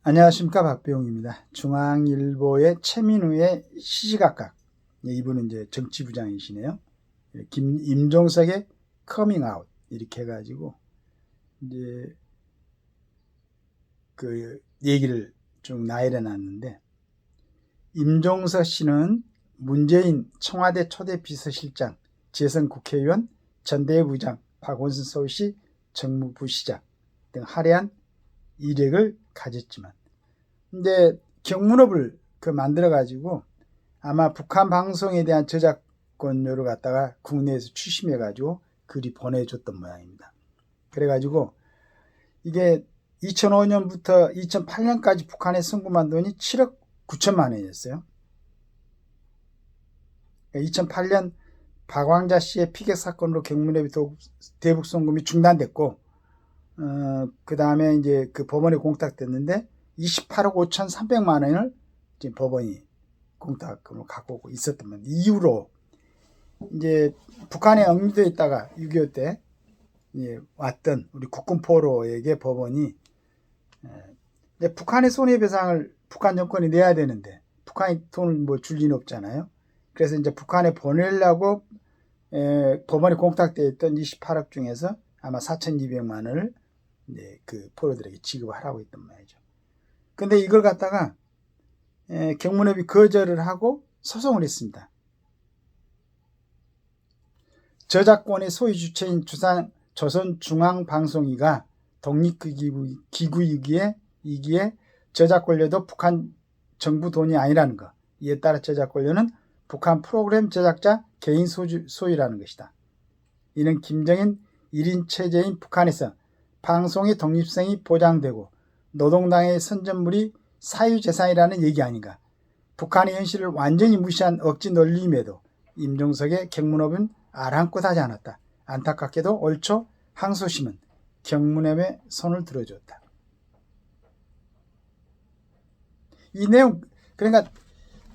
안녕하십니까, 박병입니다. 중앙일보의 최민우의 시시각각. 이분은 이제 정치부장이시네요. 임종석의 커밍아웃 이렇게 해가지고 이제 그 얘기를 쭉 나열해놨는데, 임종석 씨는 문재인 청와대 초대 비서실장, 재선 국회의원, 전대부장, 박원순 서울시 정무부시장 등 화려한 이력을 가졌지만, 이제 경문업을 만들어 가지고 아마 북한 방송에 대한 저작권료를 갖다가 국내에서 추심해 가지고 그리 보내줬던 모양입니다. 그래 가지고 이게 2005년부터 2008년까지 북한에 송금한 돈이 7억 9천만 원이었어요. 2008년 박왕자 씨의 피격 사건으로 경문업이 대북 송금이 중단됐고, 그 다음에 이제 그 법원에 공탁됐는데 28억 5,300만 원을 지금 법원이 공탁금을 갖고 있었던 건 이후로 이제 북한에 억류되어 있다가 6.25 때 왔던 우리 국군포로에게 법원이 이제 북한의 손해배상을 북한 정권이 내야 되는데 북한이 돈을 뭐 줄 리는 없잖아요. 그래서 이제 북한에 보내려고 법원에 공탁되어 있던 28억 중에서 아마 4,200만 원을 그 포로들에게 지급하라고 했단 말이죠. 근데 이걸 갖다가 경문업이 거절을 하고 소송을 했습니다. 저작권의 소유 주체인 조선중앙방송위가 독립기구이기에 저작권료도 북한 정부 돈이 아니라는 것. 이에 따라 저작권료는 북한 프로그램 제작자 개인 소유라는 것이다. 이는 김정인 1인 체제인 북한에서 방송의 독립성이 보장되고 노동당의 선전물이 사유재산이라는 얘기 아닌가. 북한의 현실을 완전히 무시한 억지 논리임에도 임종석의 경문업은 아랑곳 하지 않았다. 안타깝게도 올 초 항소심은 경문업에 손을 들어줬다. 이 내용, 그러니까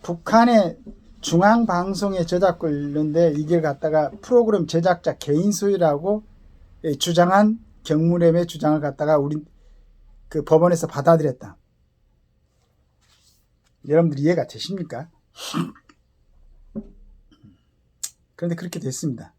북한의 중앙방송의 저작권료인데 이게 갖다가 프로그램 제작자 개인 소유라고 주장한 경문업의 주장을 갖다가 우리 그 법원에서 받아들였다. 여러분들 이해가 되십니까? 그런데 그렇게 됐습니다.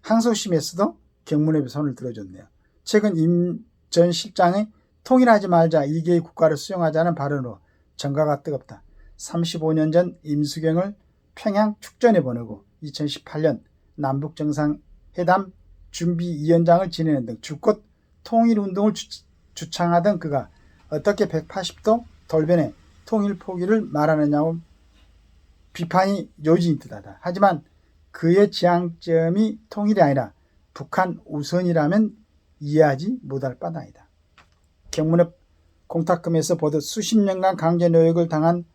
항소심에서도 경문업의 손을 들어줬네요. 최근 임 전 실장의 통일하지 말자 2개의 국가를 수용하자는 발언으로 정가가 뜨겁다. 35년 전 임수경을 평양 축전에 보내고 2018년 남북정상회담 준비위원장을 지내는 등 줄곧 통일운동을 주창하던 그가 어떻게 180도 돌변해 통일 포기를 말하느냐고 비판이 요지인 듯하다. 하지만 그의 지향점이 통일이 아니라 북한 우선이라면 이해하지 못할 바다이다. 경문업 공탁금에서 보듯 수십 년간 강제노역을 당한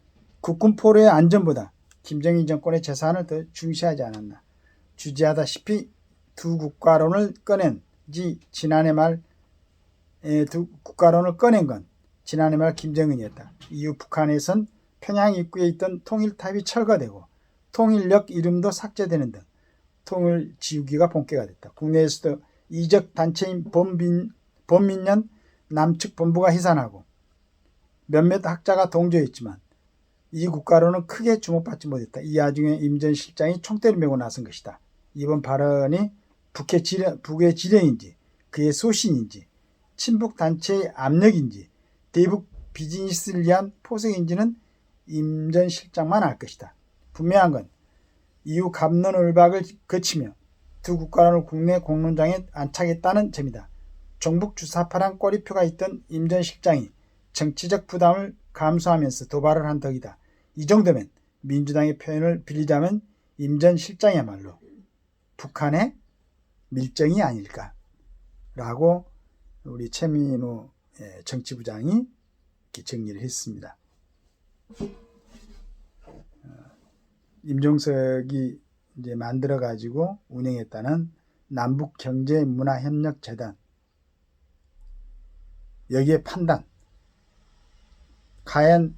국군포로의 안전보다 김정인 정권의 재산을 더 중시하지 않았나. 주지하다시피 두 국가론을 꺼낸 건 지난해 말 김정은이었다. 이후 북한에선 평양 입구에 있던 통일탑이 철거되고 통일역 이름도 삭제되는 등 통일 지우기가 본격화가 됐다. 국내에서도 이적 단체인 범민련 남측 본부가 해산하고 몇몇 학자가 동조했지만 이 국가로는 크게 주목받지 못했다. 이 와중에 임 전 실장이 총대를 메고 나선 것이다. 이번 발언이 북의 지령인지 그의 소신인지 친북 단체의 압력인지 대북 비즈니스를 위한 포석인지는 임 전 실장만 알 것이다. 분명한 건 이후 갑론을박을 거치며 두 국가론을 국내 공론장에 안착했다는 점이다. 종북 주사파란 꼬리표가 있던 임 전 실장이 정치적 부담을 감수하면서 도발을 한 덕이다. 이 정도면 민주당의 표현을 빌리자면 임 전 실장이야말로 북한의 밀정이 아닐까라고 우리 최민우 정치부장이 이렇게 정리를 했습니다. 임종석이 이제 만들어 가지고 운영했다는 남북경제문화협력재단, 여기에 판단, 과연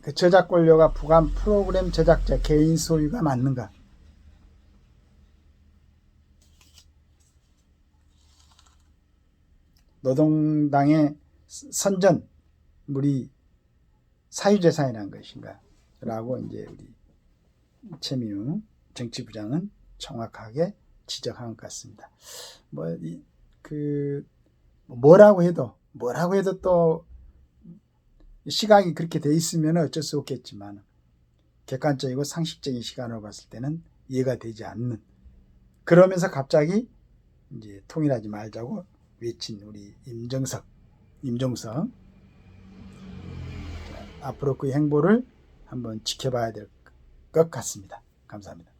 그 저작권료가 북한 프로그램 제작자 개인 소유가 맞는가? 노동당의 선전물이 사유재산이라는 것인가 라고 이제 우리 최민우 정치부장은 정확하게 지적한 것 같습니다. 뭐라고 해도 또 시각이 그렇게 돼 있으면 어쩔 수 없겠지만 객관적이고 상식적인 시간으로 봤을 때는 이해가 되지 않는, 그러면서 갑자기 이제 통일하지 말자고 외친 우리 임종석 앞으로 그 행보를 한번 지켜봐야 될 것 같습니다. 감사합니다.